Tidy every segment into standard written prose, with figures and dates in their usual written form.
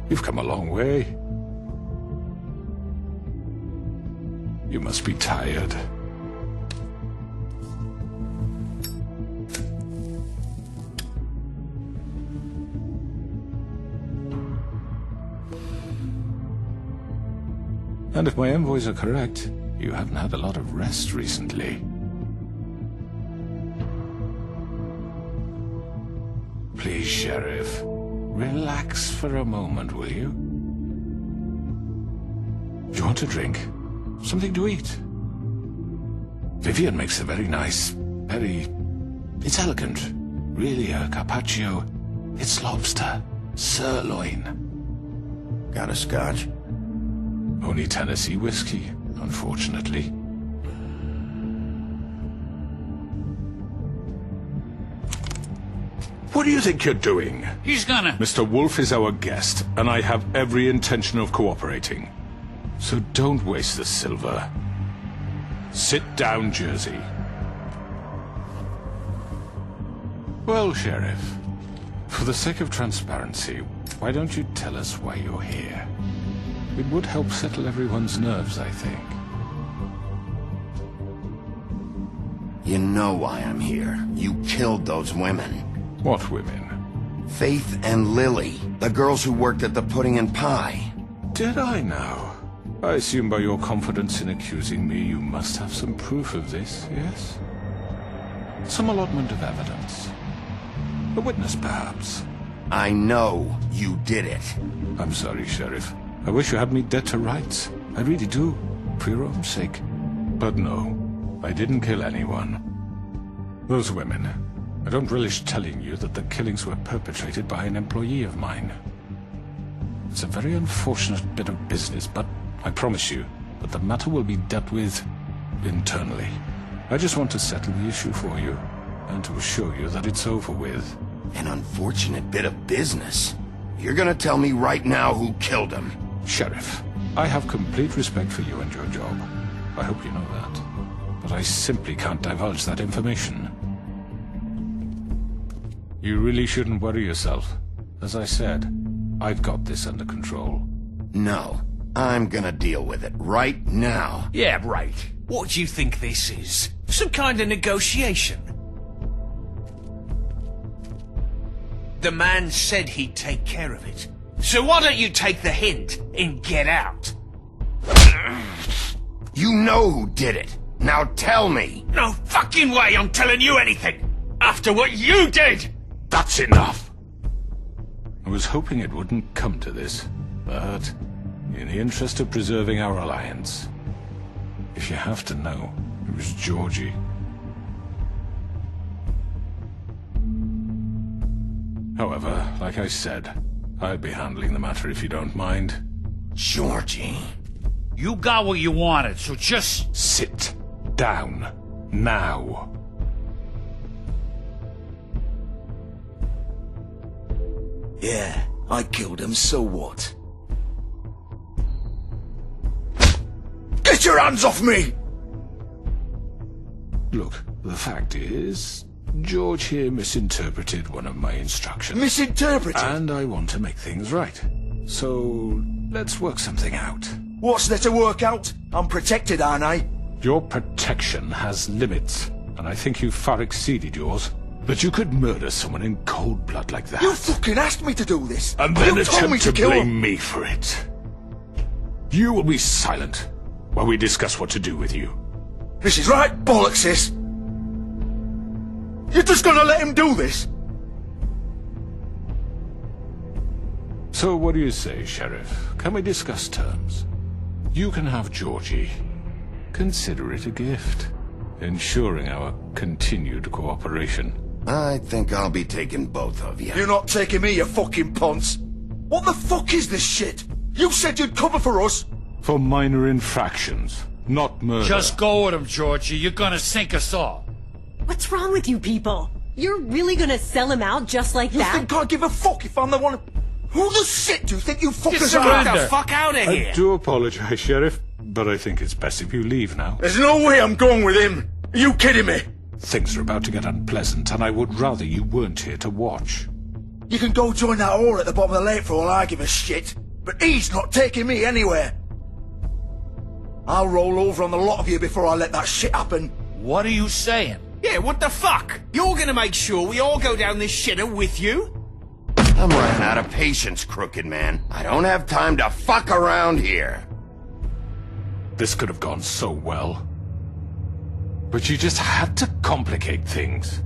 You've come a long way. You must be tired. And if my envoys are correct, you haven't had a lot of rest recently. Please, Sheriff, relax for a moment, will you? Do you want a drink? Something to eat? Vivian makes a very nice, it's elegant. Really a carpaccio. It's lobster. Sirloin. Got a scotch? Only Tennessee whiskey, unfortunately. What do you think you're doing? He's gonna... Mr. Wolf is our guest, and I have every intention of cooperating. So don't waste the silver. Sit down, Jersey. Well, Sheriff, for the sake of transparency, why don't you tell us why you're here? It would help settle everyone's nerves, I think. You know why I'm here. You killed those women. What women? Faith and Lily, the girls who worked at the Pudding and Pie. Did I now? I assume by your confidence in accusing me, you must have some proof of this, yes? Some allotment of evidence. A witness, perhaps. I know you did it. I'm sorry, Sheriff. I wish you had me dead to rights. I really do, for your own sake. But no, I didn't kill anyone. Those women, I don't relish telling you that the killings were perpetrated by an employee of mine. It's a very unfortunate bit of business, but I promise you that the matter will be dealt with internally. I just want to settle the issue for you, and to assure you that it's over with. An unfortunate bit of business? You're gonna tell me right now who killed him? Sheriff, I have complete respect for you and your job. I hope you know that. But I simply can't divulge that information. You really shouldn't worry yourself. As I said, I've got this under control. No, I'm gonna deal with it right now. Yeah, right. What do you think this is? Some kind of negotiation? The man said he'd take care of it. So why don't you take the hint and get out? You know who did it. Now tell me. No fucking way I'm telling you anything! After what you did! That's enough! I was hoping it wouldn't come to this, but in the interest of preserving our alliance, if you have to know, it was Georgie. However, like I said, I'll be handling the matter if you don't mind. Georgie. You got what you wanted, so just... Sit down. Now. Yeah, I killed him, so what? Get your hands off me! Look, the fact is, George here misinterpreted one of my instructions. Misinterpreted? And I want to make things right. So, let's work something out. What's there to work out? I'm protected, aren't I? Your protection has limits, and I think you've far exceeded yours. But you could murder someone in cold blood like that. You fucking asked me to do this! And then you told me attempt to kill blame him. me for it. You will be silent while we discuss what to do with you. This is right bollocks, sis. You're just gonna let him do this? So what do you say, Sheriff? Can we discuss terms? You can have Georgie. Consider it a gift, ensuring our continued cooperation. I think I'll be taking both of you. You're not taking me, you fucking ponce. What the fuck is this shit? You said you'd cover for us. For minor infractions, not murder. Just go with him, Georgie. You're gonna sink us all. What's wrong with you people? You're really gonna sell him out just like You that? think I give a fuck if I'm the one? Who the shit do you think you fuckers Just are? get the fuck out of here! I do apologize, Sheriff, but I think it's best if you leave now. There's no way I'm going with him. Are you kidding me? Things are about to get unpleasant, and I would rather you weren't here to watch. You can go join that whore at the bottom of the lake for all I give a shit. But he's not taking me anywhere. I'll roll over on the lot of you before I let that shit happen. What are you saying? Yeah, what the fuck? You're gonna make sure we all go down this shitter with you? I'm running out of patience, crooked man. I don't have time to fuck around here. This could have gone so well. But you just had to complicate things.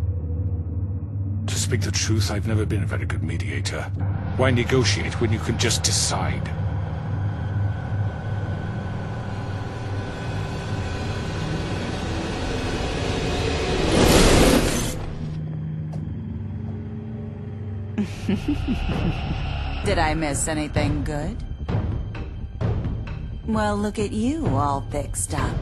To speak the truth, I've never been a very good mediator. Why negotiate when you can just decide? Did I miss anything good? Well, look at you, all fixed up.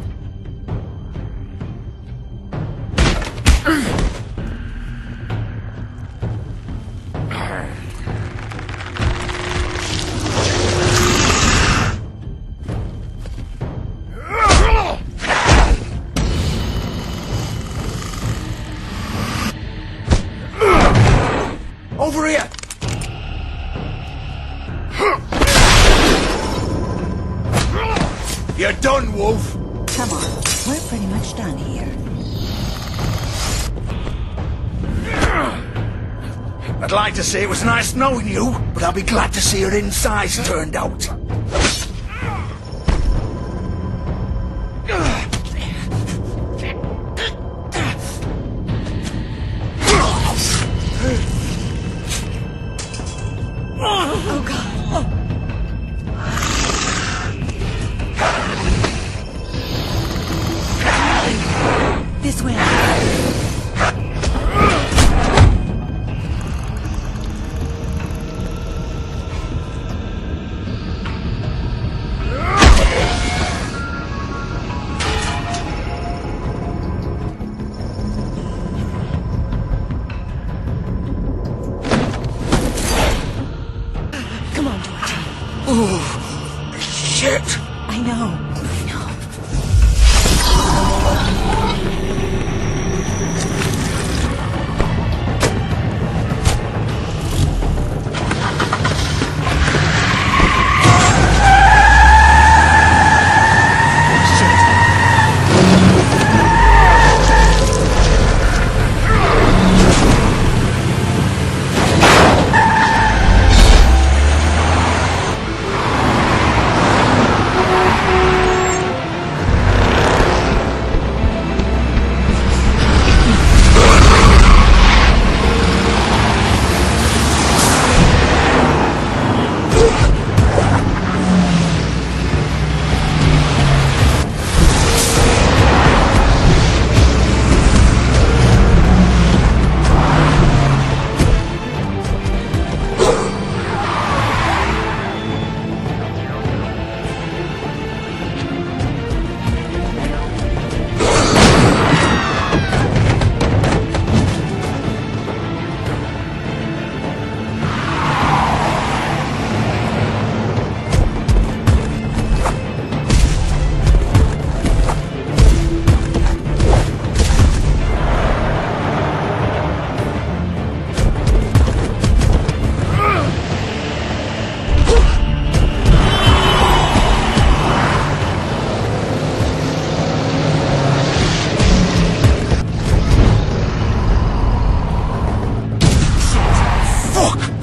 Over here! You're done, Wolf! Come on, we're pretty much done here. I'd like to say it was nice knowing you, but I'll be glad to see your insides turned out. Oh god. This way. Come on, George. Oh, shit! I know.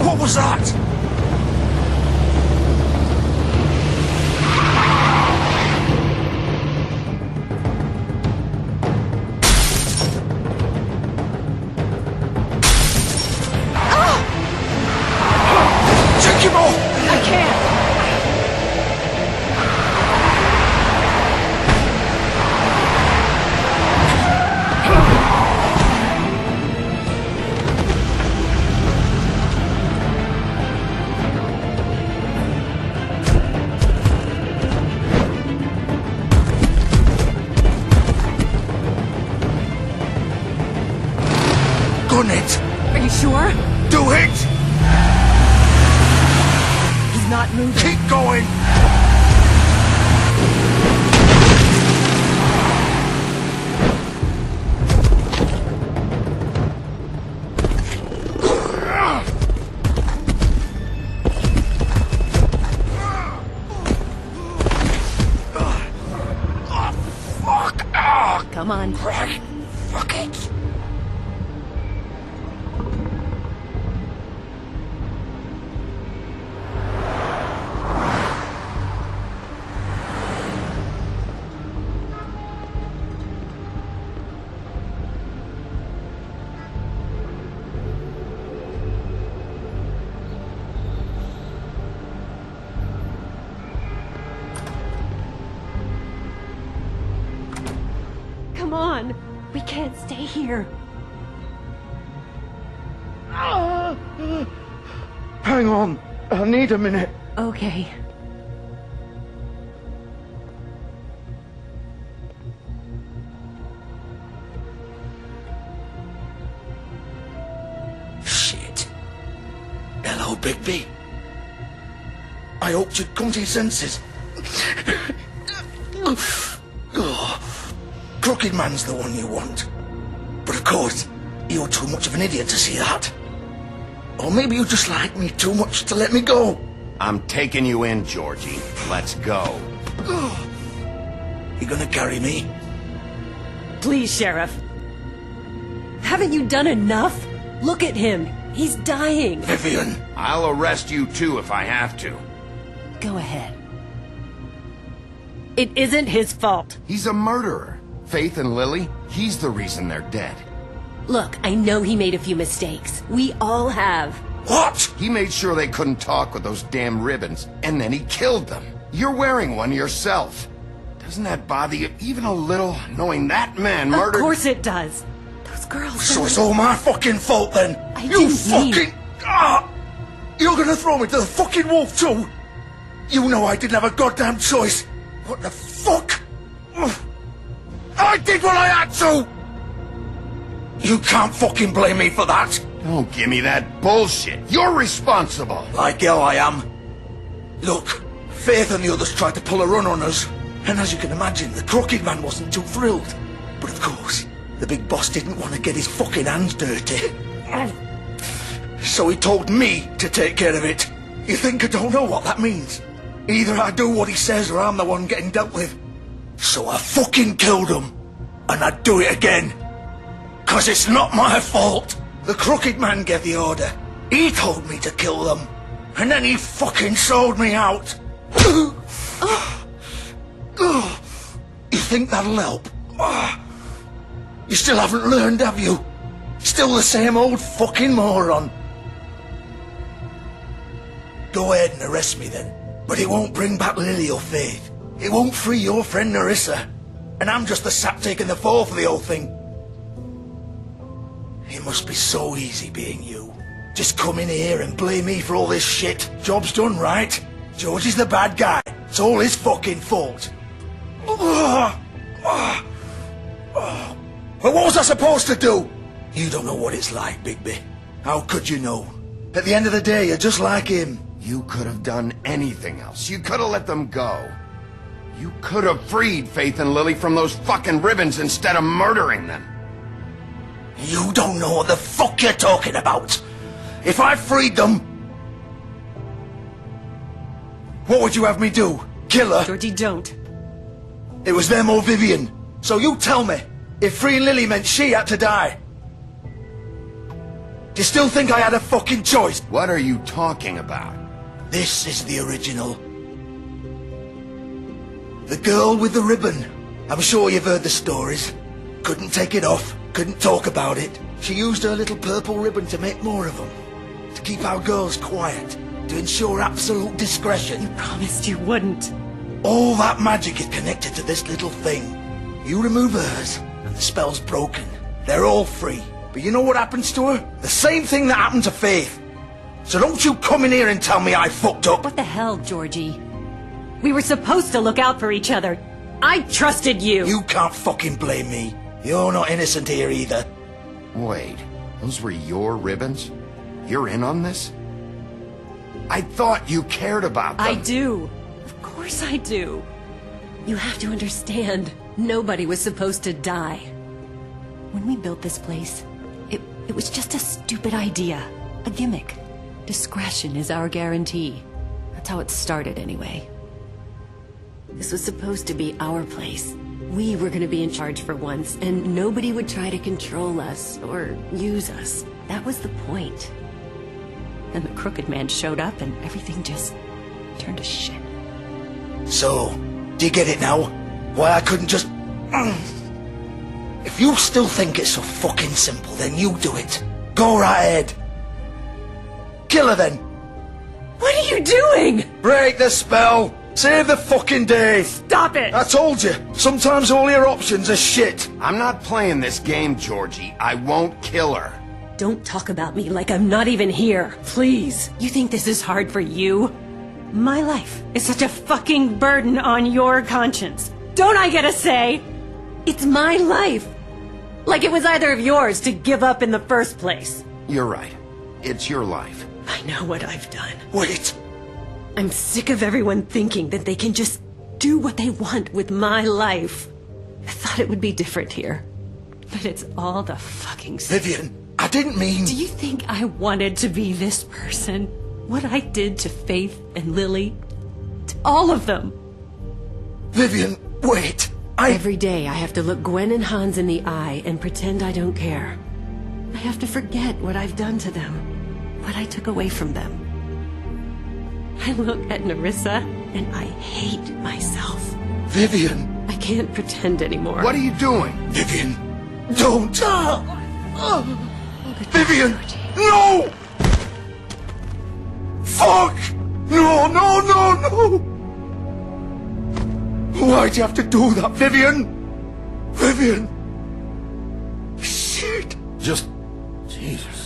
What was that? Take him off! I can't. Gun it! Are you sure? Do it! He's not moving. Keep going! on. We can't stay here. Hang on. I need a minute. Okay. Shit. Hello, Bigby. I hoped you'd come to your senses. Crooked Man's the one you want. But of course, you're too much of an idiot to see that. Or maybe you just like me too much to let me go. I'm taking you in, Georgie. Let's go. You gonna carry me? Please, Sheriff. Haven't you done enough? Look at him. He's dying. Vivian. I'll arrest you too if I have to. Go ahead. It isn't his fault. He's a murderer. Faith and Lily, he's the reason they're dead. Look, I know he made a few mistakes. We all have. What? He made sure they couldn't talk with those damn ribbons, and then he killed them. You're wearing one yourself. Doesn't that bother you even a little, knowing that man murdered... Of course it does. Those girls... So it's all my fucking fault then? I You didn't mean- fucking... You're gonna throw me to the fucking wolf too? You know I didn't have a goddamn choice. What the fuck? I did what I had to! You can't fucking blame me for that. Don't give me that bullshit. You're responsible. Like hell I am. Look, Faith and the others tried to pull a run on us. And as you can imagine, the Crooked Man wasn't too thrilled. But of course, the big boss didn't want to get his fucking hands dirty. So he told me to take care of it. You think I don't know what that means? Either I do what he says or I'm the one getting dealt with. So I fucking killed him. And I'd do it again. 'Cause it's not my fault. The Crooked Man gave the order. He told me to kill them. And then he fucking sold me out. You think that'll help? You still haven't learned, have you? Still the same old fucking moron. Go ahead and arrest me then. But it won't bring back Lily or Faith. It won't free your friend Nerissa. And I'm just the sap taking the fall for the whole thing. It must be so easy being you. Just come in here and blame me for all this shit. Job's done, right? George is the bad guy. It's all his fucking fault. Well, what was I supposed to do? You don't know what it's like, Bigby. How could you know? At the end of the day, you're just like him. You could have done anything else. You could have let them go. You could have freed Faith and Lily from those fucking ribbons instead of murdering them. You don't know what the fuck you're talking about. If I freed them... What would you have me do? Kill her? Georgie, don't. It was them or Vivian. So you tell me, if freeing Lily meant she had to die. Do you still think I had a fucking choice? What are you talking about? This is the original. The girl with the ribbon. I'm sure you've heard the stories. Couldn't take it off, couldn't talk about it. She used her little purple ribbon to make more of them. To keep our girls quiet. To ensure absolute discretion. Promised you wouldn't. All that magic is connected to this little thing. You remove hers, and the spell's broken. They're all free. But you know what happens to her? The same thing that happened to Faith. So don't you come in here and tell me I fucked up. What the hell, Georgie? We were supposed to look out for each other. I trusted you. You can't fucking blame me. You're not innocent here either. Wait, those were your ribbons? You're in on this? I thought you cared about them. I do. Of course I do. You have to understand, nobody was supposed to die. When we built this place, it was just a stupid idea. A gimmick. Discretion is our guarantee. That's how it started anyway. This was supposed to be our place. We were going to be in charge for once, and nobody would try to control us or use us. That was the point. Then the Crooked Man showed up and everything just turned to shit. So, do you get it now? Why I couldn't just... If you still think it's so fucking simple, then you do it. Go right ahead. Kill her then. What are you doing? Break the spell. Save the fucking day! Stop it! I told you, sometimes all your options are shit. I'm not playing this game, Georgie. I won't kill her. Don't talk about me like I'm not even here. Please. You think this is hard for you? My life is such a fucking burden on your conscience. Don't I get a say? It's my life. Like it was either of yours to give up in the first place. You're right. It's your life. I know what I've done. Wait, I'm sick of everyone thinking that they can just do what they want with my life. I thought it would be different here. But it's all the fucking same. Vivian, I didn't mean... Do you think I wanted to be this person? What I did to Faith and Lily? To all of them? Vivian, wait. Every day I have to look Gwen and Hans in the eye and pretend I don't care. I have to forget what I've done to them. What I took away from them. I look at Nerissa and I hate myself. Vivian, I can't pretend anymore. What are you doing? Vivian, don't. Vivian, no! Fuck! No, no, no, no! Why'd you have to do that, Vivian? Vivian! Shit! Just... Jesus.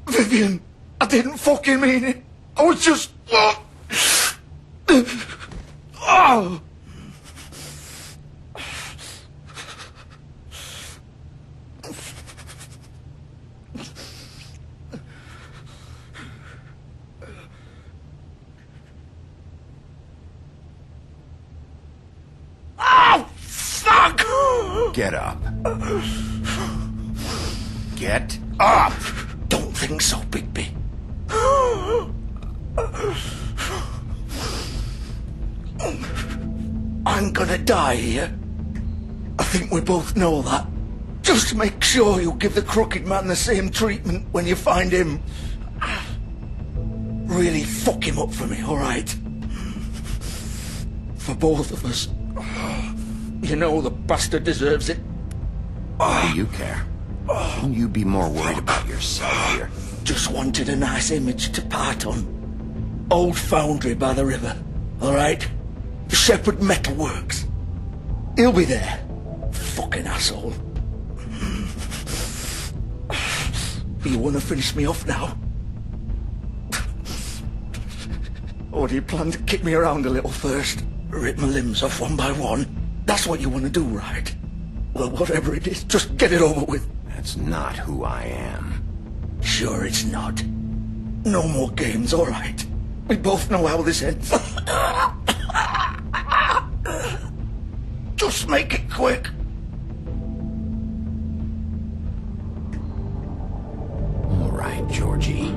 Vivian, I didn't fucking mean it. I was just... Oh! Get up. Get up! Don't think so, Bigby. I'm gonna die here. I think we both know that. Just make sure you give the crooked man the same treatment when you find him. Really fuck him up for me, alright? For both of us. You know the bastard deserves it. Do you care? Shouldn't you be more worried about yourself here? Just wanted a nice image to part on. Old foundry by the river, alright? Shepherd Metalworks. He'll be there. Fucking asshole. You wanna finish me off now? Or do you plan to kick me around a little first? Rip my limbs off one by one? That's what you want to do, right? Well, whatever it is, just get it over with. That's not who I am. Sure it's not. No more games, all right? We both know how this ends. Just make it quick. All right, Georgie.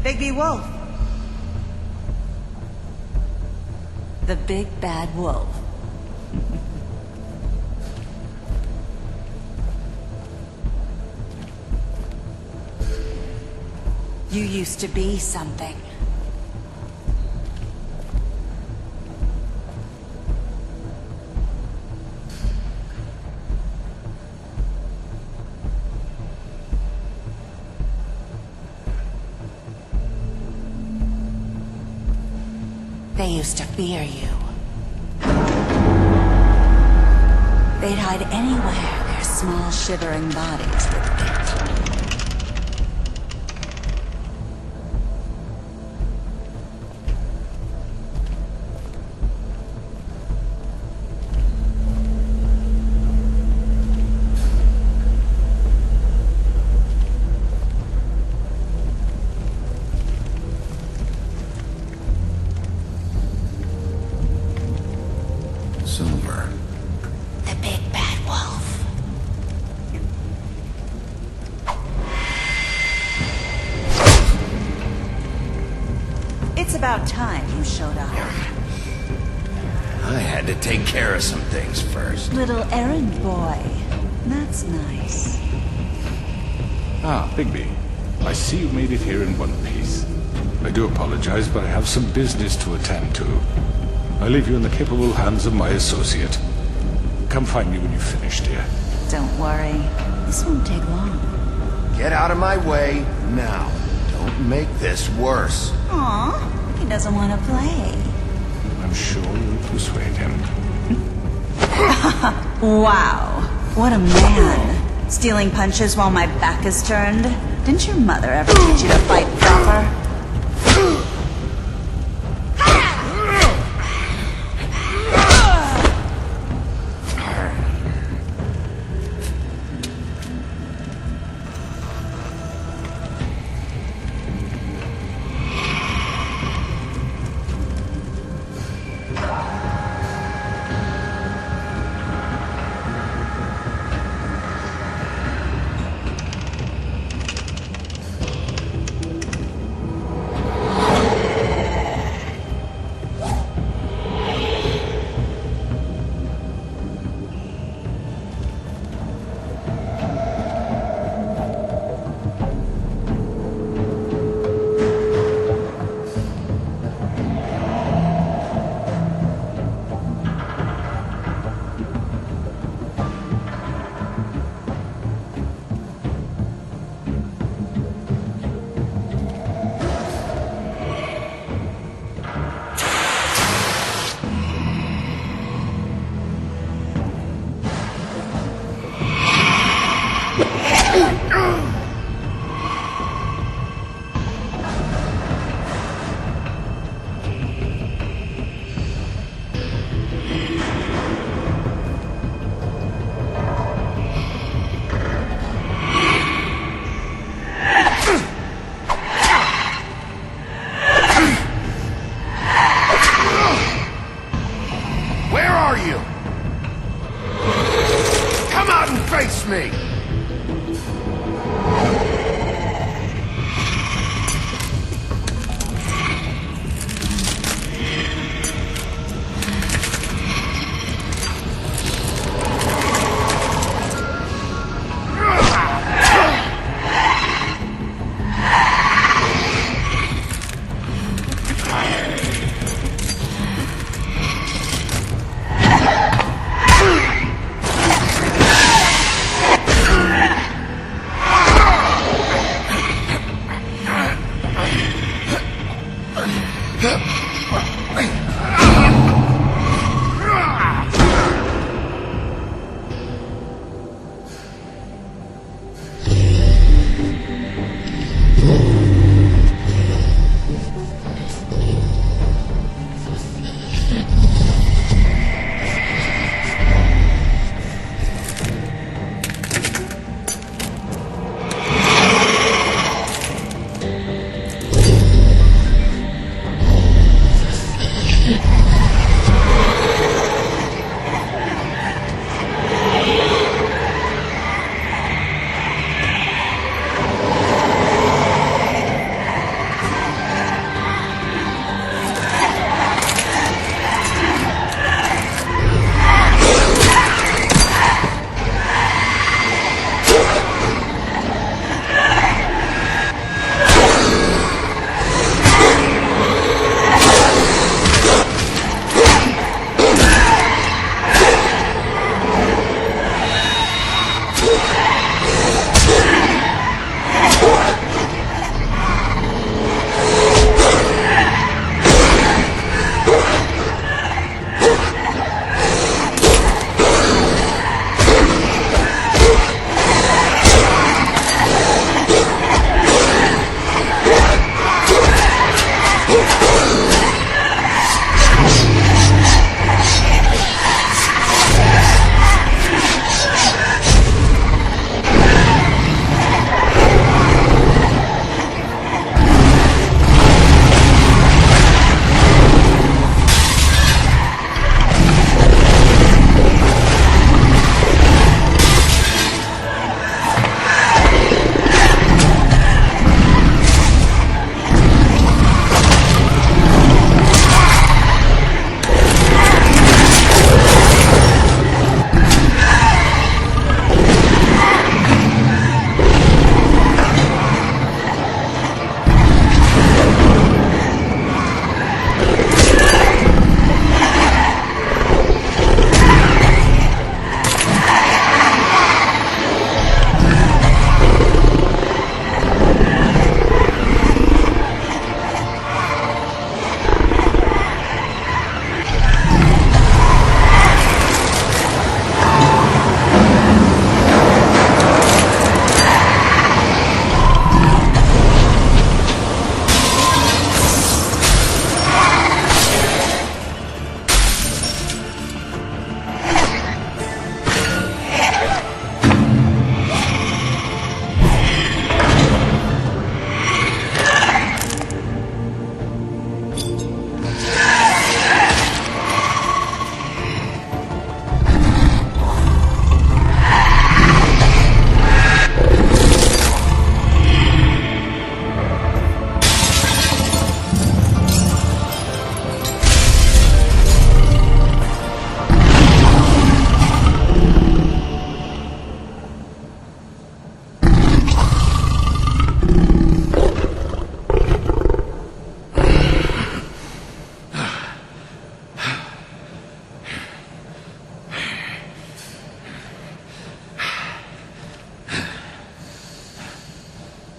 Bigby Wolf. The big bad wolf. You used to be something. They used to fear you. They'd hide anywhere their small shivering bodies would fit. Silver. The big bad wolf. It's about time you showed up. I had to take care of some things first. Little errand boy. That's nice. Ah, Bigby. I see you made it here in one piece. I do apologize, but I have some business to attend to. I leave you in the capable hands of my associate. Come find me when you've finished, dear. Don't worry. This won't take long. Get out of my way now. Don't make this worse. Aw, he doesn't want to play. I'm sure you'll persuade him. Wow, what a man. Stealing punches while my back is turned? Didn't your mother ever teach you to fight proper?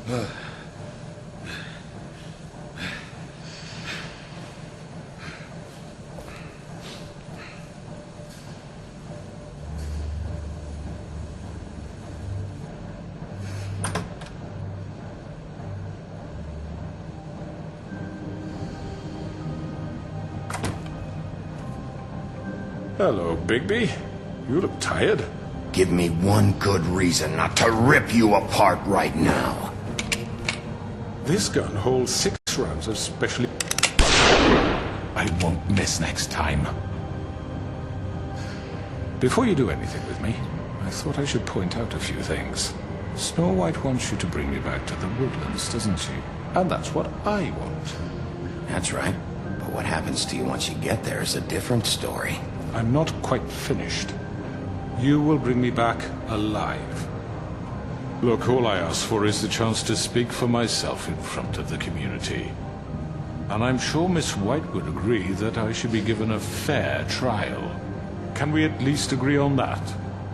Hello, Bigby. You look tired. Give me one good reason not to rip you apart right now. This gun holds 6 rounds of specially... I won't miss next time. Before you do anything with me, I thought I should point out a few things. Snow White wants you to bring me back to the woodlands, doesn't she? And that's what I want. That's right. But what happens to you once you get there is a different story. I'm not quite finished. You will bring me back alive. Look, all I ask for is the chance to speak for myself in front of the community. And I'm sure Miss White would agree that I should be given a fair trial. Can we at least agree on that?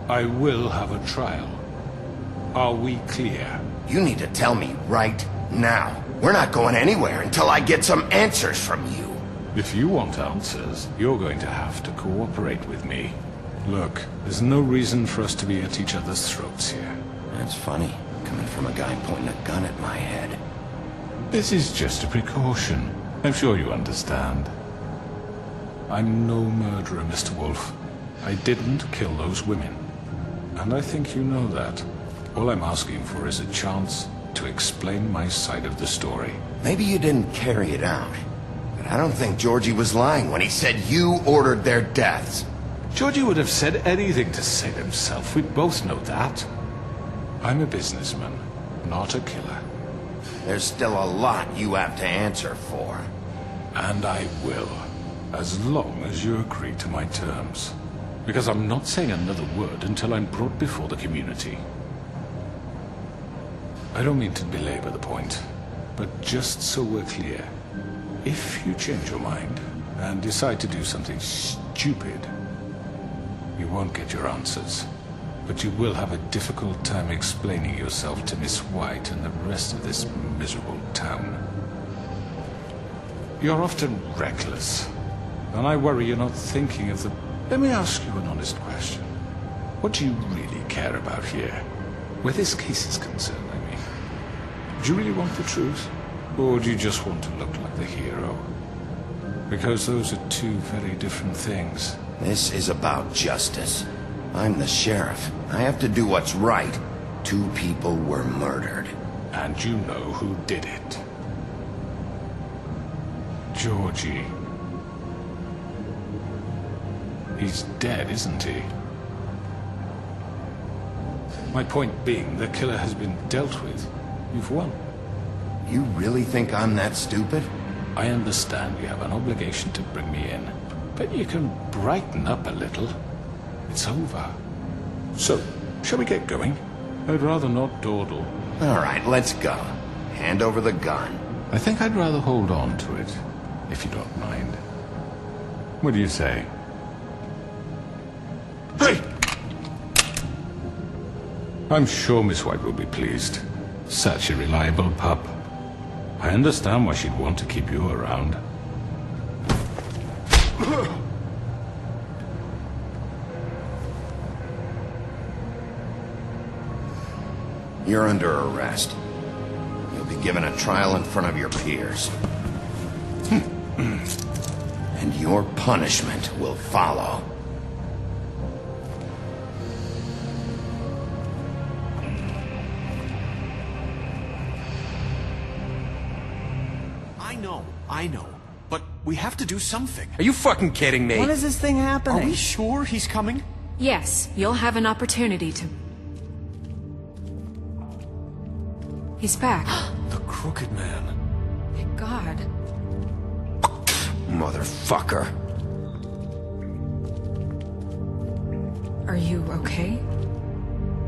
I will have a trial. Are we clear? You need to tell me right now. We're not going anywhere until I get some answers from you. If you want answers, you're going to have to cooperate with me. Look, there's no reason for us to be at each other's throats here. That's funny, coming from a guy pointing a gun at my head. This is just a precaution. I'm sure you understand. I'm no murderer, Mr. Wolf. I didn't kill those women. And I think you know that. All I'm asking for is a chance to explain my side of the story. Maybe you didn't carry it out. But I don't think Georgie was lying when he said you ordered their deaths. Georgie would have said anything to save himself. We both know that. I'm a businessman, not a killer. There's still a lot you have to answer for. And I will, as long as you agree to my terms. Because I'm not saying another word until I'm brought before the community. I don't mean to belabor the point, but just so we're clear, if you change your mind and decide to do something stupid, you won't get your answers. But you will have a difficult time explaining yourself to Miss White and the rest of this miserable town. You're often reckless, and I worry you're not thinking of the... Let me ask you an honest question. What do you really care about here? Where this case is concerned, I mean. Do you really want the truth? Or do you just want to look like the hero? Because those are two very different things. This is about justice. I'm the sheriff. I have to do what's right. 2 people were murdered. And you know who did it. Georgie. He's dead, isn't he? My point being, the killer has been dealt with. You've won. You really think I'm that stupid? I understand you have an obligation to bring me in, but you can brighten up a little. It's over. So, shall we get going? I'd rather not dawdle. All right, let's go. Hand over the gun. I think I'd rather hold on to it, if you don't mind. What do you say? Hey! I'm sure Miss White will be pleased. Such a reliable pup. I understand why she'd want to keep you around. You're under arrest. You'll be given a trial in front of your peers. And your punishment will follow. I know. But we have to do something. Are you fucking kidding me? When is this thing happening? Are we sure he's coming? Yes, you'll have an opportunity to... He's back. The Crooked Man. Thank God. Motherfucker. Are you okay?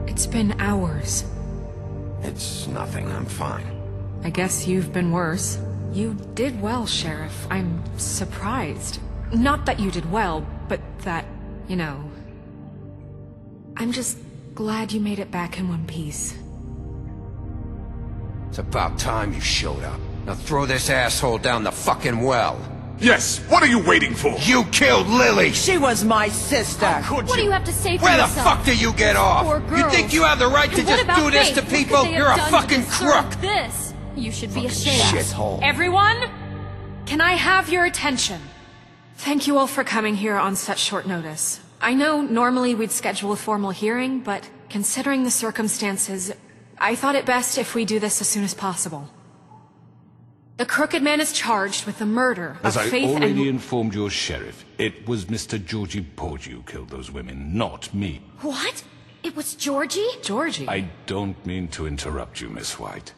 It's been hours. It's nothing, I'm fine. I guess you've been worse. You did well, Sheriff. I'm surprised. Not that you did well, but that, you know... I'm just glad you made it back in one piece. It's about time you showed up. Now throw this asshole down the fucking well. Yes, what are you waiting for? You killed Lily! She was my sister. Could What do you have to say for Where the yourself? fuck do you get off? Poor You girls. think you have the right to And what just about do this Faith? to What could people? they have You're a done to fucking deserve crook! This. You should be ashamed. Shithole. Everyone, can I have your attention? Thank you all for coming here on such short notice. I know normally we'd schedule a formal hearing, but considering the circumstances, I thought it best if we do this as soon as possible. The Crooked Man is charged with the murder As of I Faith already and... informed your sheriff, it was Mr. Georgie Porgy who killed those women, not me. What? It was Georgie? Georgie? I don't mean to interrupt you, Miss White,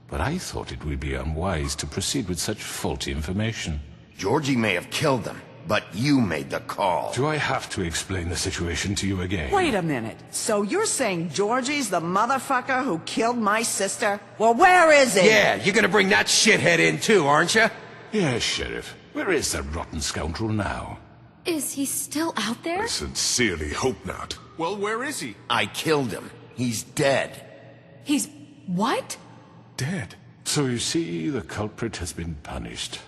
but I thought it would be unwise to proceed with such faulty information. Georgie may have killed them, but you made the call. Do I have to explain the situation to you again? Wait a minute. So you're saying Georgie's the motherfucker who killed my sister? Well, where is he? Yeah, you're gonna bring that shithead in too, aren't you? Yes, Sheriff. Where is that rotten scoundrel now? Is he still out there? I sincerely hope not. Well, where is he? I killed him. He's dead. He's... what? Dead. So you see, the culprit has been punished.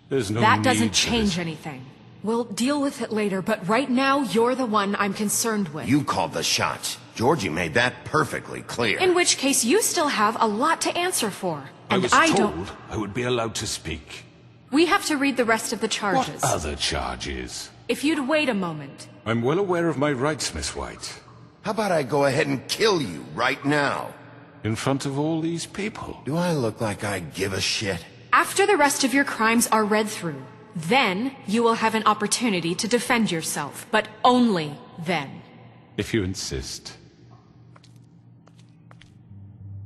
There's no That need doesn't for change this. anything. We'll deal with it later, but right now, you're the one I'm concerned with. You called the shots. Georgie made that perfectly clear. In which case, you still have a lot to answer for. I And was I told don't... I would be allowed to speak. We have to read the rest of the charges. What other charges? If you'd wait a moment. I'm well aware of my rights, Miss White. How about I go ahead and kill you right now? In front of all these people. Do I look like I give a shit? After the rest of your crimes are read through, then you will have an opportunity to defend yourself, but only then. If you insist.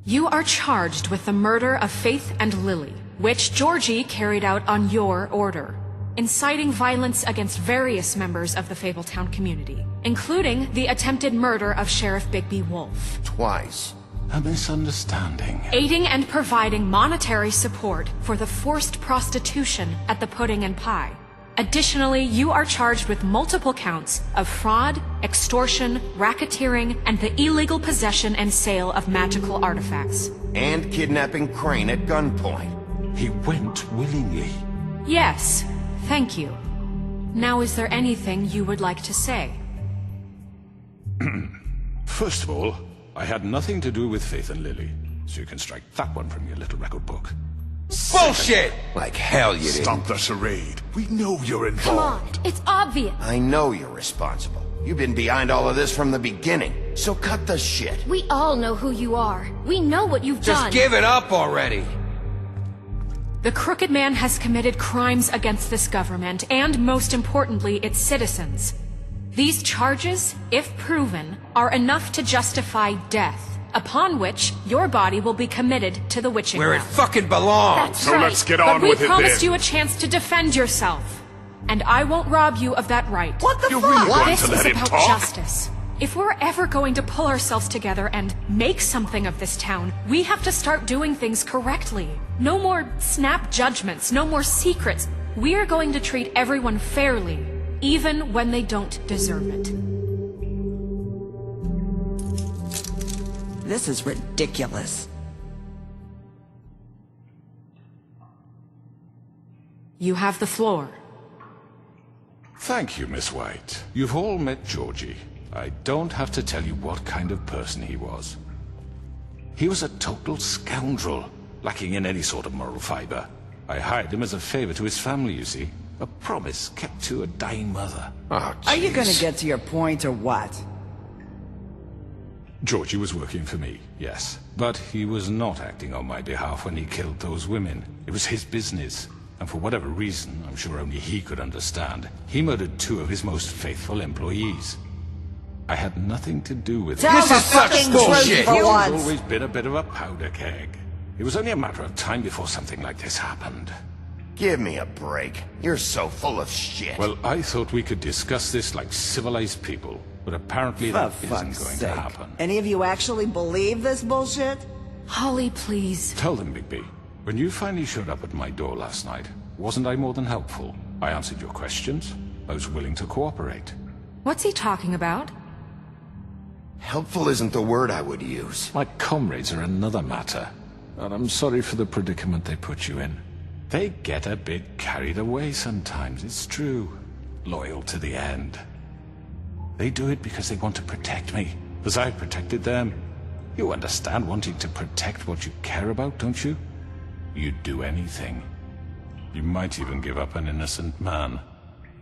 You are charged with the murder of Faith and Lily, which Georgie carried out on your order, inciting violence against various members of the Fabletown community, including the attempted murder of Sheriff Bigby Wolf. Twice. A misunderstanding. Aiding and providing monetary support for the forced prostitution at the Pudding and Pie. Additionally, you are charged with multiple counts of fraud, extortion, racketeering, and the illegal possession and sale of magical artifacts. And kidnapping Crane at gunpoint. He went willingly. Yes, thank you. Now, is there anything you would like to say? First of all, I had nothing to do with Faith and Lily, so you can strike that one from your little record book. Bullshit! Like hell you didn't. Stop the charade. We know you're Come on, involved. it's obvious. I know you're responsible. You've been behind all of this from the beginning. So cut the shit. We all know who you are. We know what you've Just done. give it up already. The Crooked Man has committed crimes against this government, and most importantly, its citizens. These charges, if proven, are enough to justify death, upon which your body will be committed to the witching Where it well. fucking belongs. That's So right. let's get on But we with it promised then. you a chance to defend yourself, and I won't rob you of that right. What the You're fuck? really going This to is let him about talk? justice. If we're ever going to pull ourselves together and make something of this town, we have to start doing things correctly. No more snap judgments, no more secrets. We are going to treat everyone fairly, even when they don't deserve it. This is ridiculous. You have the floor. Thank you, Miss White. You've all met Georgie. I don't have to tell you what kind of person he was. He was a total scoundrel, lacking in any sort of moral fiber. I hired him as a favor to his family, you see. A promise kept to a dying mother. Oh, Are you gonna jeez. get to your point or what? Georgie was working for me, yes. But he was not acting on my behalf when he killed those women. It was his business. And for whatever reason, I'm sure only he could understand, he murdered 2 of his most faithful employees. I had nothing to do with it. Tell This the is such fucking bullshit. truth for He's once. always been a bit of a powder keg. It was only a matter of time before something like this happened. Give me a break. You're so full of shit. Well, I thought we could discuss this like civilized people, but apparently For that isn't fuck's going sake. to happen. Any of you actually believe this bullshit? Holly, please. Tell them, Bigby, when you finally showed up at my door last night, wasn't I more than helpful? I answered your questions. I was willing to cooperate. What's he talking about? Helpful isn't the word I would use. My comrades are another matter. and I'm sorry for the predicament they put you in. They get a bit carried away sometimes, it's true. Loyal to the end. They do it because they want to protect me, as I protected them. You understand wanting to protect what you care about, don't you? You'd do anything. You might even give up an innocent man,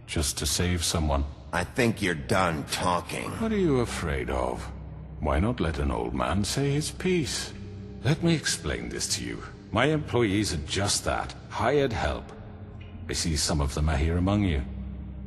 just to save someone. I think you're done talking. What are you afraid of? Why not let an old man say his piece? Let me explain this to you. My employees are just that, hired help. I see some of them are here among you.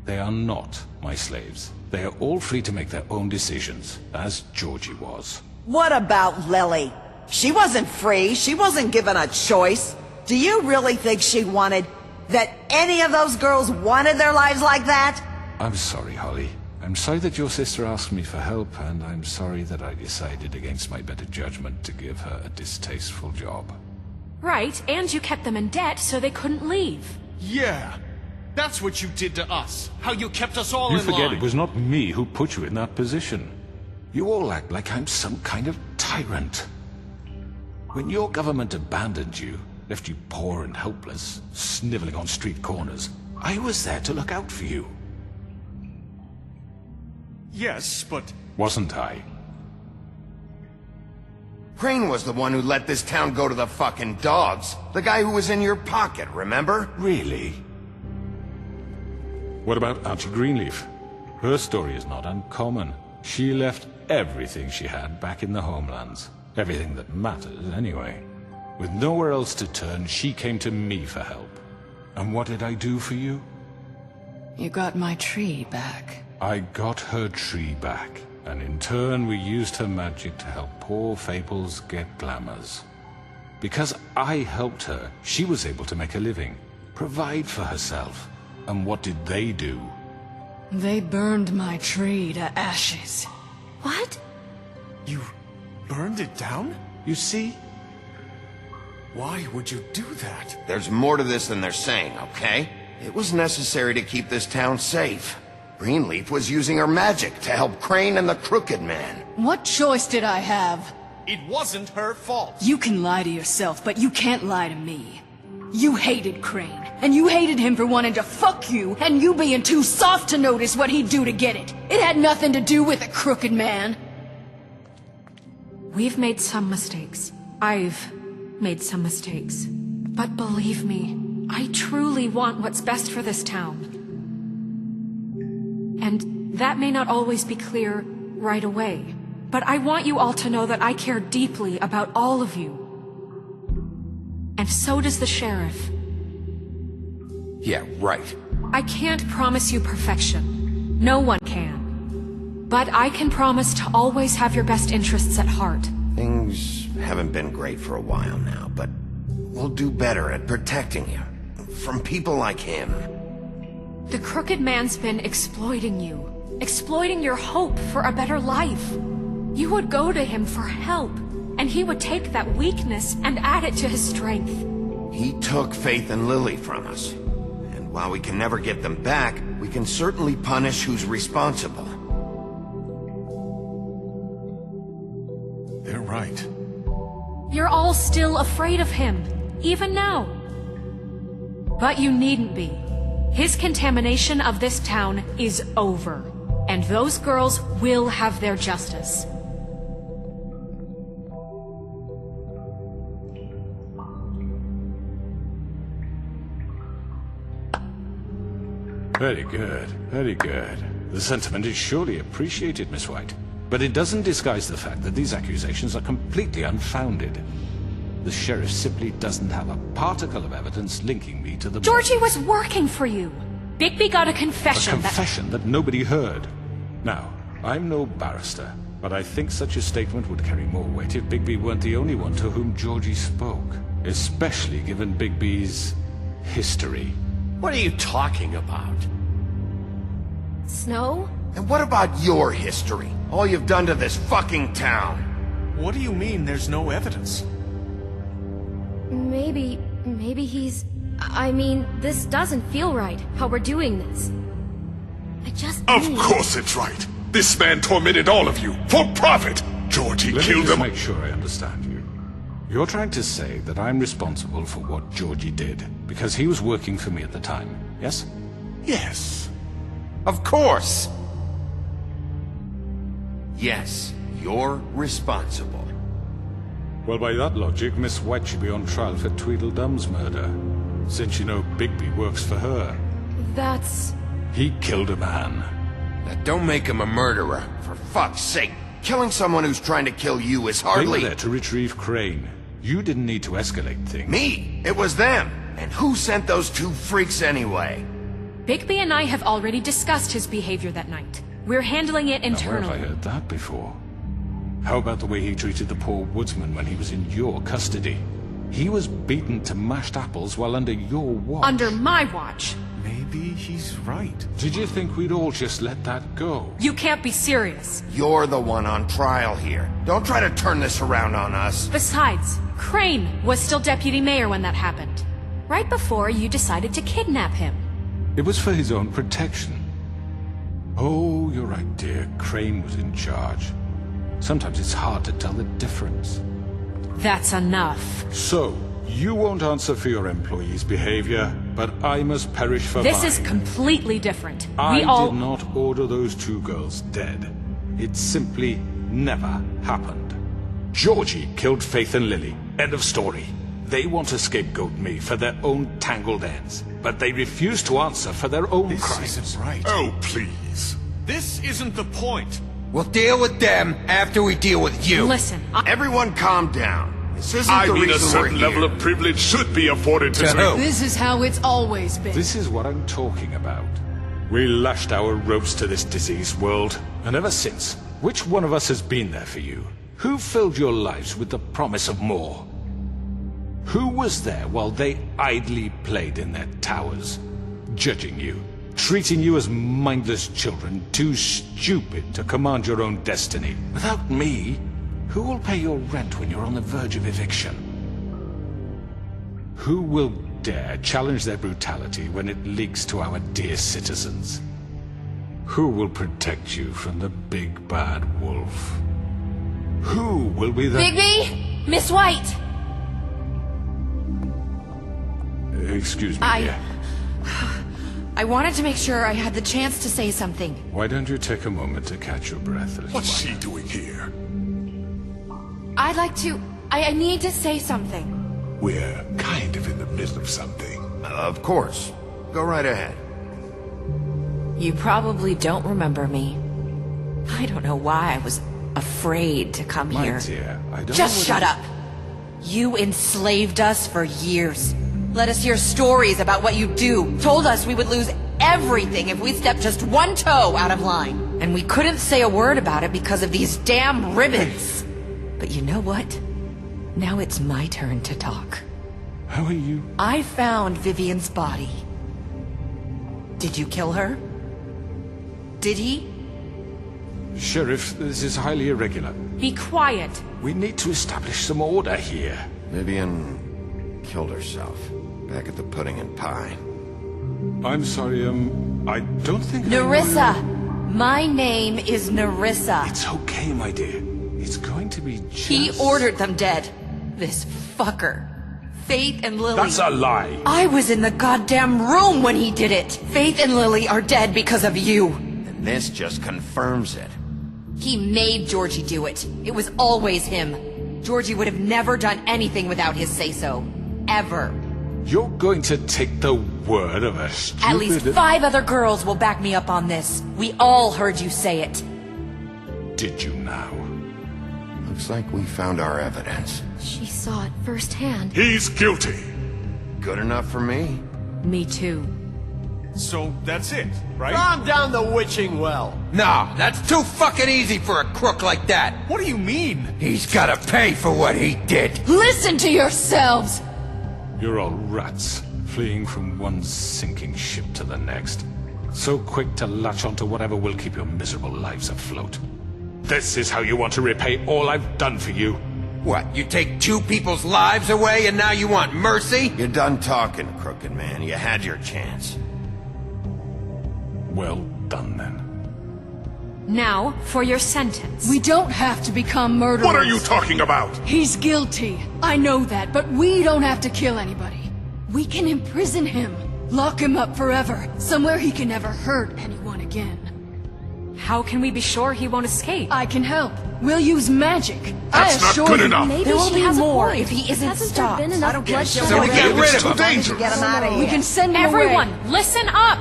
They are not my slaves. They are all free to make their own decisions, as Georgie was. What about Lily? She wasn't free. She wasn't given a choice. Do you really think she wanted... that any of those girls wanted their lives like that? I'm sorry, Holly. I'm sorry that your sister asked me for help, and I'm sorry that I decided against my better judgment to give her a distasteful job. Right, and you kept them in debt so they couldn't leave. Yeah, that's what you did to us. How you kept us all You in forget line. it was not me who put you in that position. You all act like I'm some kind of tyrant. When your government abandoned you, left you poor and helpless, sniveling on street corners, I was there to look out for you. Yes, but... Wasn't I? Crane was the one who let this town go to the fucking dogs. The guy who was in your pocket, remember? Really? What about Auntie Greenleaf? Her story is not uncommon. She left everything she had back in the homelands. Everything that matters, anyway. With nowhere else to turn, she came to me for help. And what did I do for you? You got my tree back. I got her tree back, and in turn we used her magic to help poor Fables get glamours. Because I helped her, she was able to make a living, provide for herself. And what did they do? They burned my tree to ashes. What? You burned it down? You see? Why would you do that? There's more to this than they're saying, okay? It was necessary to keep this town safe. Greenleaf was using her magic to help Crane and the Crooked Man. What choice did I have? It wasn't her fault. You can lie to yourself, but you can't lie to me. You hated Crane, and you hated him for wanting to fuck you, and you being too soft to notice what he'd do to get it. It had nothing to do with the Crooked Man. We've made some mistakes. I've made some mistakes. But believe me, I truly want what's best for this town. And that may not always be clear right away. But I want you all to know that I care deeply about all of you. And so does the sheriff. Yeah, right. I can't promise you perfection. No one can. But I can promise to always have your best interests at heart. Things haven't been great for a while now, but we'll do better at protecting you. From people like him. The Crooked Man's been exploiting you. Exploiting your hope for a better life. You would go to him for help, and he would take that weakness and add it to his strength. He took Faith and Lily from us. And while we can never get them back, we can certainly punish who's responsible. They're right. You're all still afraid of him, even now. But you needn't be. His contamination of this town is over, and those girls will have their justice. Very good, very good. The sentiment is surely appreciated, Miss White. But it doesn't disguise the fact that these accusations are completely unfounded. The sheriff simply doesn't have a particle of evidence linking me to the... Georgie was working for you. Bigby got a A confession confession that nobody heard. Now, I'm no barrister, but I think such a statement would carry more weight if Bigby weren't the only one to whom Georgie spoke. Especially given Bigby's history. What are you talking about? Snow? And what about your history? All you've done to this fucking town? What do you mean there's no evidence? Maybe he's... I mean, this doesn't feel right, how we're doing this. I just Of need... course it's right. This man tormented all of you, for profit. Georgie Let me killed just them. make sure I understand you. You're trying to say that I'm responsible for what Georgie did, because he was working for me at the time, yes? Yes. Of course! Yes, you're responsible. Well, by that logic, Miss White should be on trial for Tweedledum's murder, since you know Bigby works for her. That's... He killed a man. Now don't make him a murderer, for fuck's sake. Killing someone who's trying to kill you is They hardly... were there to retrieve Crane. You didn't need to escalate things. Me? It was them. And who sent those two freaks anyway? Bigby and I have already discussed his behavior that night. We're handling it Now, where have I internally. heard that before? How about the way he treated the poor woodsman when he was in your custody? He was beaten to mashed apples while under your watch. Under my watch. Maybe he's right. Did you think we'd all just let that go? You can't be serious. You're the one on trial here. Don't try to turn this around on us. Besides, Crane was still deputy mayor when that happened. Right before you decided to kidnap him. It was for his own protection. Oh, you're right, dear. Crane was in charge. Sometimes it's hard to tell the difference. That's enough. So, you won't answer for your employees' behavior, but I must perish for This mine. is completely different. I We all... did not order those two girls dead. It simply never happened. Georgie killed Faith and Lily. End of story. They want to scapegoat me for their own tangled ends, but they refuse to answer for their own This crimes. isn't right. Oh, please. This isn't the point. We'll deal with them after we deal with you. Listen, Everyone calm down. This isn't I the mean, a reason we're certain here. level of privilege should be afforded to... To who? This is how it's always been. This is what I'm talking about. We lashed our ropes to this diseased world, and ever since, which one of us has been there for you? Who filled your lives with the promise of more? Who was there while they idly played in their towers, judging you, treating you as mindless children, too stupid to command your own destiny? Without me, who will pay your rent when you're on the verge of eviction? Who will dare challenge their brutality when it leaks to our dear citizens? Who will protect you from the big bad wolf? Who will be the... Bigby! Miss White! Excuse me, dear. I wanted to make sure I had the chance to say something. Why don't you take a moment to catch your breath, little What's one? she doing here? I'd like to... I need to say something. We're kind of in the middle of something. Of course. Go right ahead. You probably don't remember me. I don't know why I was afraid to come My here. dear, I don't Just know shut up! You enslaved us for years. Let us hear stories about what you do. Told us we would lose everything if we stepped just one toe out of line. And we couldn't say a word about it because of these damn ribbons. But you know what? Now it's my turn to talk. How are you? I found Vivian's body. Did you kill her? Did he? Sheriff, this is highly irregular. be quiet. We need to establish some order here. Vivian killed herself back at the Pudding and Pie. I'm sorry, I don't think... Nerissa! My name is Nerissa. It's okay, my dear. It's going to be just... He ordered them dead. This fucker. Faith and Lily... That's a lie! I was in the goddamn room when he did it! Faith and Lily are dead because of you! And this just confirms it. He made Georgie do it. It was always him. Georgie would have never done anything without his say-so. Ever. You're going to take the word of a stupid... At least 5 other girls will back me up on this. We all heard you say it. Did you now? Looks like we found our evidence. She saw it firsthand. He's guilty. Good enough for me. Me too. So that's it, right? Calm down the witching well. No, that's too fucking easy for a crook like that. What do you mean? He's gotta pay for what he did. Listen to yourselves! You're all rats, fleeing from one sinking ship to the next. So quick to latch onto whatever will keep your miserable lives afloat. This is how you want to repay all I've done for you? What, you take 2 people's lives away and now you want mercy? You're done talking, crooked man. You had your chance. Well done, then. Now, for your sentence. We don't have to become murderers. What are you talking about? He's guilty. I know that, but we don't have to kill anybody. We can imprison him. Lock him up forever. Somewhere he can never hurt anyone again. How can we be sure he won't escape? I can help. We'll use magic. That's not good enough. Maybe There will she be has more a point. if he isn't Hasn't stopped. there been enough bloodshed? So we get rid of him. Too dangerous. Get him out of here. We can send him Everyone, away. listen up!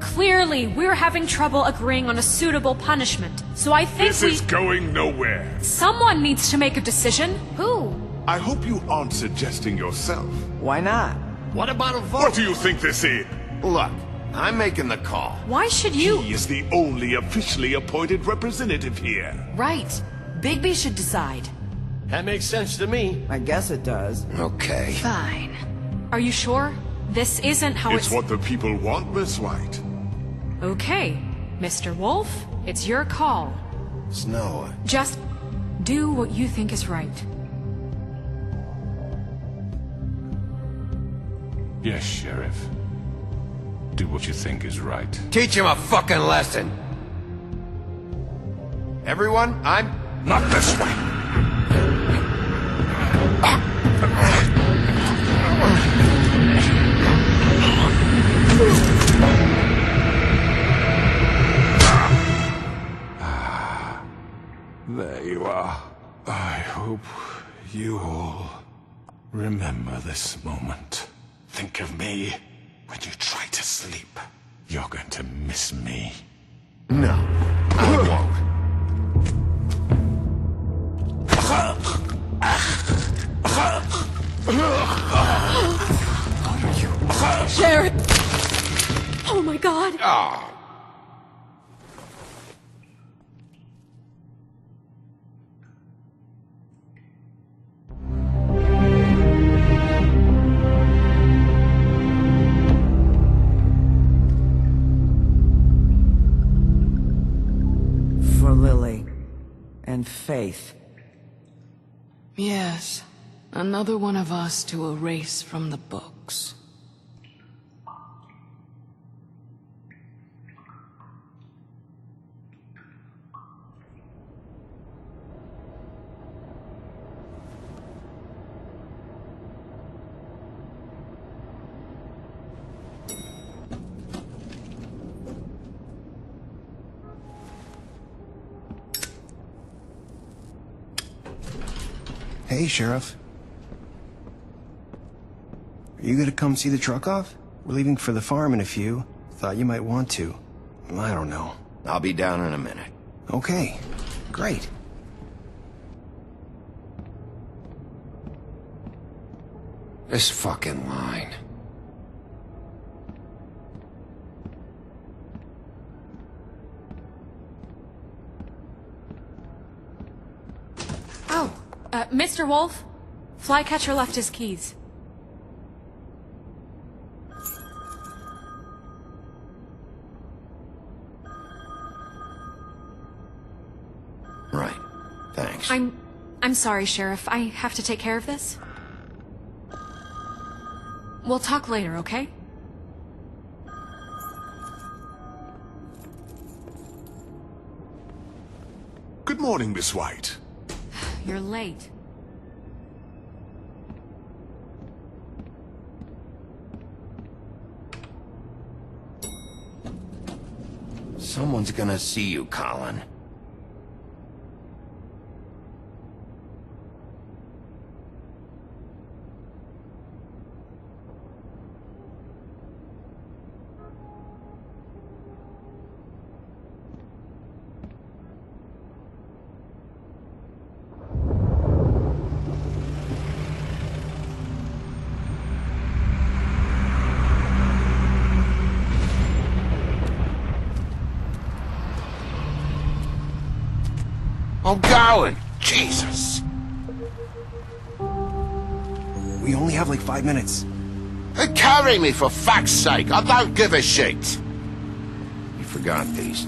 Clearly, we're having trouble agreeing on a suitable punishment, so I think This is going nowhere. Someone needs to make a decision. Who? I hope you aren't suggesting yourself. Why not? What about a vote? What do you think this is? Look, I'm making the call. Why should you... He is the only officially appointed representative here. Right. Bigby should decide. That makes sense to me. I guess it does. Okay. Fine. Are you sure? This isn't how It's what the people want, Miss White. Okay, Mr. Wolf, it's your call. Snow. Just do what you think is right. Yes, Sheriff. Do what you think is right. Teach him a fucking lesson. Everyone, I'm... Not this way. There you are. I hope you all remember this moment. Think of me when you try to sleep. You're going to miss me. No, I won't. Sheriff! Oh my god! Oh. For Lily and Faith. Yes. Another one of us to erase from the books. Hey, Sheriff. Are you gonna come see the truck off? We're leaving for the farm in a few. Thought you might want to. I don't know. I'll be down in a minute. Okay, great. This fucking line. Oh, Mr. Wolf, Flycatcher left his keys. Right. Thanks. I'm sorry, Sheriff. I have to take care of this. We'll talk later, okay? Good morning, Miss White. You're late. Someone's gonna see you, Colin. I'm going! Jesus! We only have like 5 minutes. Carry me, for fuck's sake! I don't give a shit! You forgot these.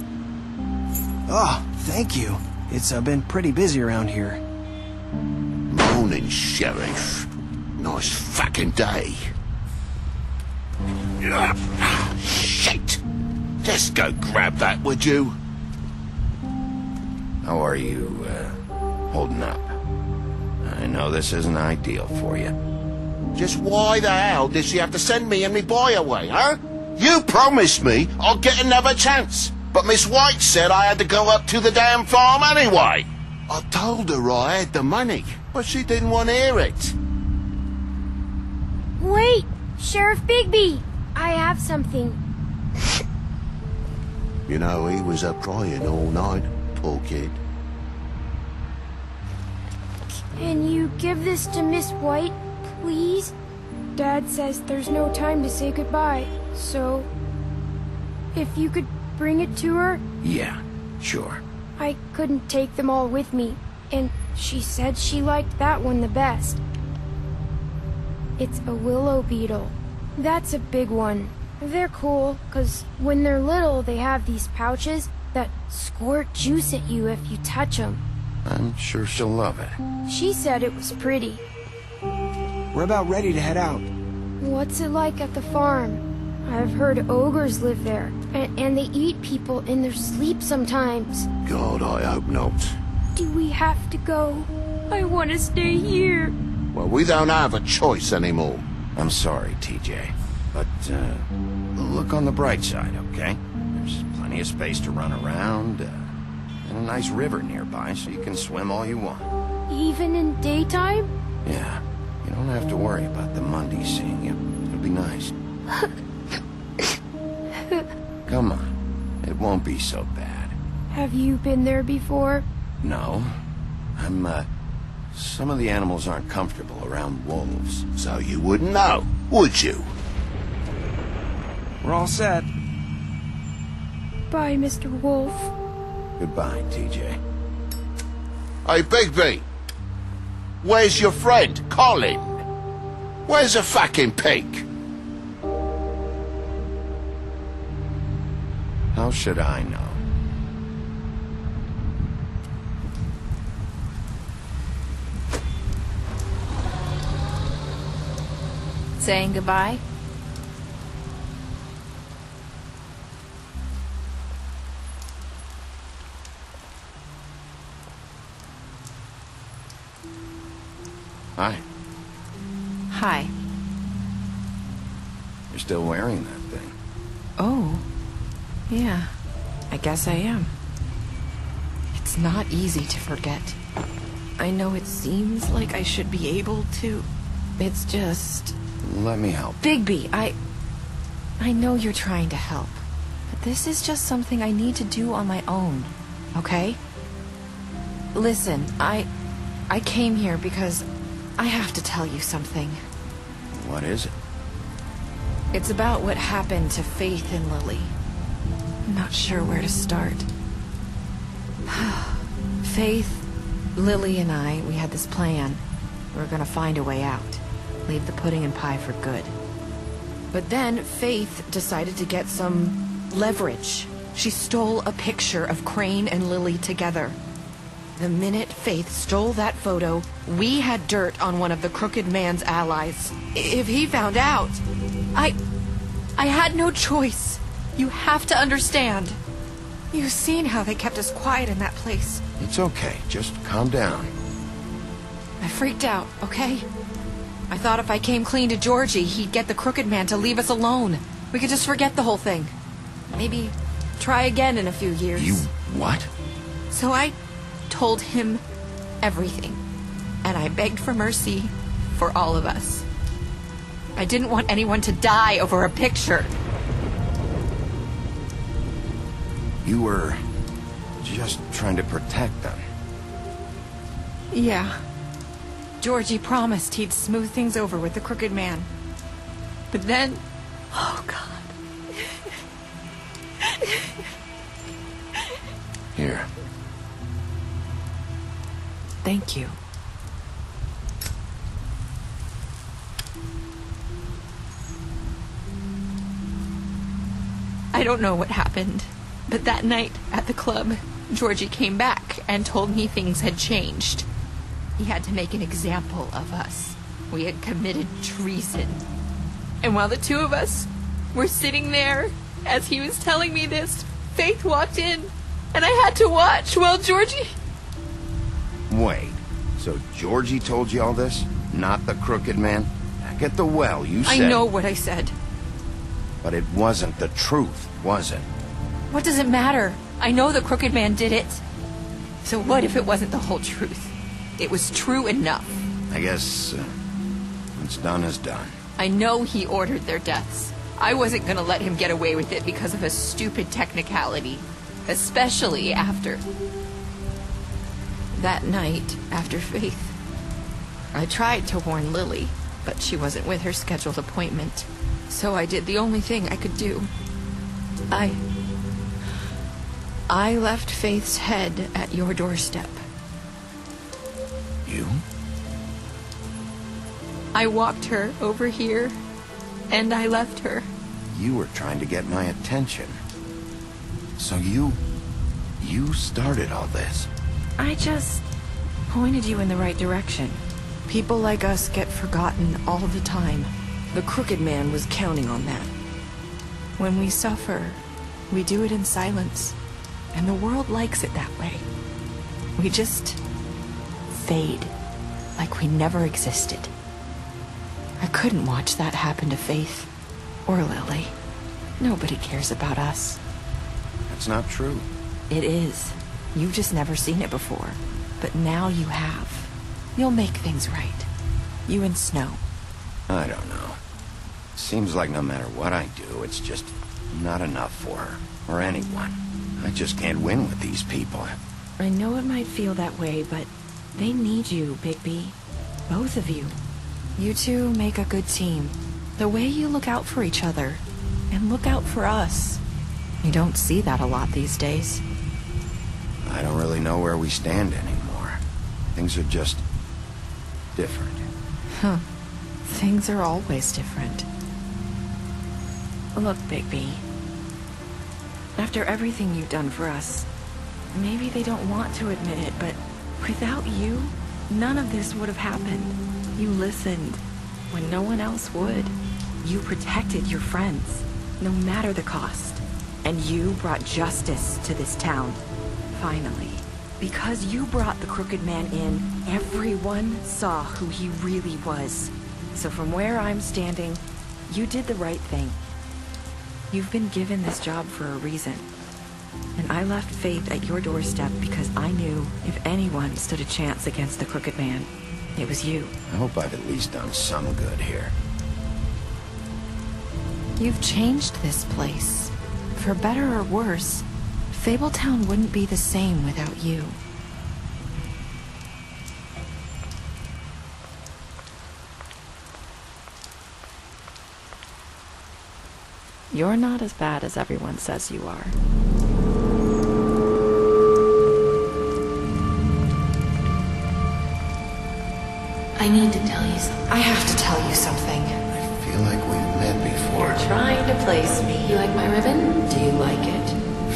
Oh, thank you. It's been pretty busy around here. Morning, Sheriff. Nice fucking day. Shit! Just go grab that, would you? How are you, holding up? I know this isn't ideal for you. Just why the hell did she have to send me and me boy away, huh? You promised me I'd get another chance, but Miss White said I had to go up to the damn farm anyway. I told her I had the money, but she didn't want to hear it. Wait, Sheriff Bigby, I have something. You know, he was up crying all night, poor kid. Can you give this to Miss White, please? Dad says there's no time to say goodbye, so... if you could bring it to her? Yeah, sure. I couldn't take them all with me, and she said she liked that one the best. It's a willow beetle. That's a big one. They're cool, 'cause when they're little they have these pouches that squirt juice at you if you touch them. I'm sure she'll love it. She said it was pretty. We're about ready to head out. What's it like at the farm? I've heard ogres live there, and they eat people in their sleep sometimes. God, I hope not. Do we have to go? I want to stay here. Well, we don't have a choice anymore. I'm sorry, TJ, but, look on the bright side, okay? There's plenty of space to run around, and a nice river nearby, so you can swim all you want. Even in daytime? Yeah, you don't have to worry about the Mundies seeing you. It'll be nice. Come on, it won't be so bad. Have you been there before? No, some of the animals aren't comfortable around wolves. So you wouldn't know, would you? We're all set. Bye, Mr. Wolf. Goodbye, TJ. Hey, Bigby! Where's your friend, Colin? Where's the fucking pig? How should I know? Saying goodbye? Hi. Hi. You're still wearing that thing. Oh. Yeah. I guess I am. It's not easy to forget. I know it seems like I should be able to. It's just... Let me help. Bigby, I know you're trying to help. But this is just something I need to do on my own. Okay? Listen, I came here because I have to tell you something. What is it? It's about what happened to Faith and Lily. I'm not sure where to start. Faith, Lily, and I, we had this plan. We were gonna find a way out. Leave the pudding and pie for good. But then Faith decided to get some leverage. She stole a picture of Crane and Lily together. The minute Faith stole that photo, we had dirt on one of the Crooked Man's allies. If he found out, I had no choice. You have to understand. You've seen how they kept us quiet in that place. It's okay. Just calm down. I freaked out, okay? I thought if I came clean to Georgie, he'd get the Crooked Man to leave us alone. We could just forget the whole thing. Maybe try again in a few years. You what? So I told him everything. And I begged for mercy for all of us. I didn't want anyone to die over a picture. You were just trying to protect them. Yeah. Georgie promised he'd smooth things over with the Crooked Man. But then... Oh, God. Here. Thank you. I don't know what happened, but that night at the club, Georgie came back and told me things had changed. He had to make an example of us. We had committed treason. And while the two of us were sitting there, as he was telling me this, Faith walked in, and I had to watch while Georgie Wait, so Georgie told you all this? Not the Crooked Man? Back at the well, you said... I know what I said. But it wasn't the truth, was it? What does it matter? I know the Crooked Man did it. So what if it wasn't the whole truth? It was true enough. I guess... what's done is done. I know he ordered their deaths. I wasn't gonna let him get away with it because of a stupid technicality. Especially after... that night, after Faith. I tried to warn Lily, but she wasn't with her scheduled appointment. So I did the only thing I could do. I left Faith's head at your doorstep. You? I walked her over here, and I left her. You were trying to get my attention. So you started all this. I just pointed you in the right direction. People like us get forgotten all the time. The Crooked Man was counting on that. When we suffer, we do it in silence, and the world likes it that way. We just fade, like we never existed. I couldn't watch that happen to Faith, or Lily. Nobody cares about us. That's not true. It is. You've just never seen it before. But now you have. You'll make things right. You and Snow. I don't know. Seems like no matter what I do, it's just not enough for her, or anyone. I just can't win with these people. I know it might feel that way, but they need you, Bigby. Both of you. You two make a good team. The way you look out for each other, and look out for us. You don't see that a lot these days. I don't really know where we stand anymore. Things are just... different. Huh. Things are always different. Look, Bigby. After everything you've done for us, maybe they don't want to admit it, but without you, none of this would have happened. You listened when no one else would. You protected your friends, no matter the cost. And you brought justice to this town. Finally. Because you brought the Crooked Man in, everyone saw who he really was. So from where I'm standing, you did the right thing. You've been given this job for a reason. And I left Faith at your doorstep because I knew if anyone stood a chance against the Crooked Man, it was you. I hope I've at least done some good here. You've changed this place. For better or worse, Fabletown wouldn't be the same without you. You're not as bad as everyone says you are. I need to tell you something. I have to tell you something. I feel like we've met before. You're trying to place me. You like my ribbon? Do you like it?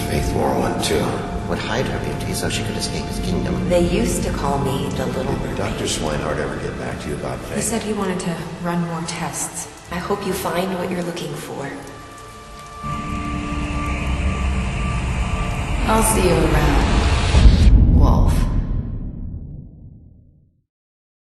Faith wore one too. Would hide her beauty so she could escape his kingdom. They used to call me the Little Did Dr. Swinehart ever get back to you about Faith? He said he wanted to run more tests. I hope you find what you're looking for. I'll see you around.